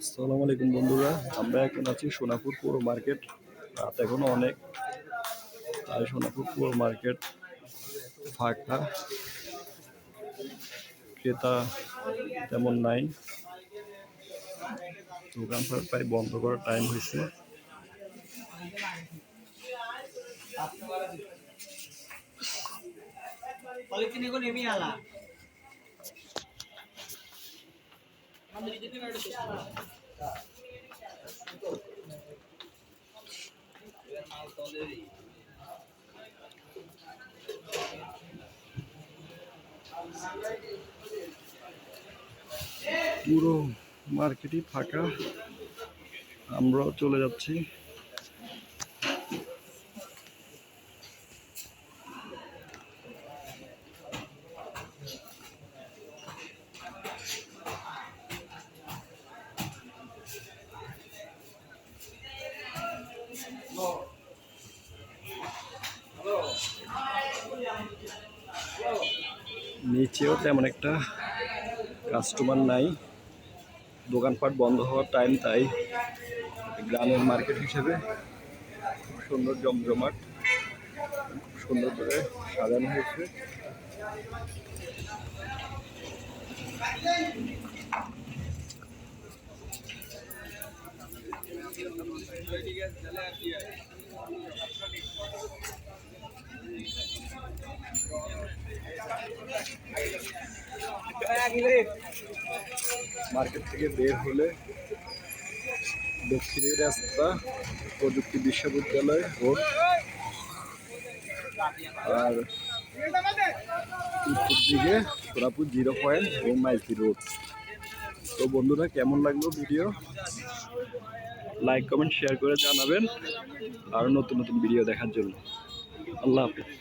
আসসালামু আলাইকুম বন্ধুরা, আমরা এখন আছি সোনাপুর পৌর মার্কেট। রাত এখনো অনেক, তাই সোনাপুর পৌর মার্কেট ফাঁকা, ক্রেতা তেমন নাই। দোকানপাট প্রায় বন্ধ করার টাইম হয়েছে। পুরো মার্কেটই ফাঁকা, আমরাও চলে যাচ্ছি। নিচেও তেমন একটা কাস্টমার নাই, দোকানপাট বন্ধ হওয়ার টাইম, তাই গ্রামের মার্কেট হিসেবে খুব সুন্দর জমজমাট, খুব সুন্দর করে সাজানো হয়েছে। মার্কেট থেকে বের হলে দক্ষিণের রাস্তা প্রযুক্তি বিশ্ববিদ্যালয় রোড, আর উত্তর দিকে সোনাপুর 0 পয়েন্ট এবং মাইতি রোড। তো বন্ধুরা, কেমন লাগলো ভিডিও? লাইক কমেন্ট শেয়ার করে জানাবেন, আর নতুন নতুন ভিডিও দেখার জন্য। আল্লাহ হাফেজ।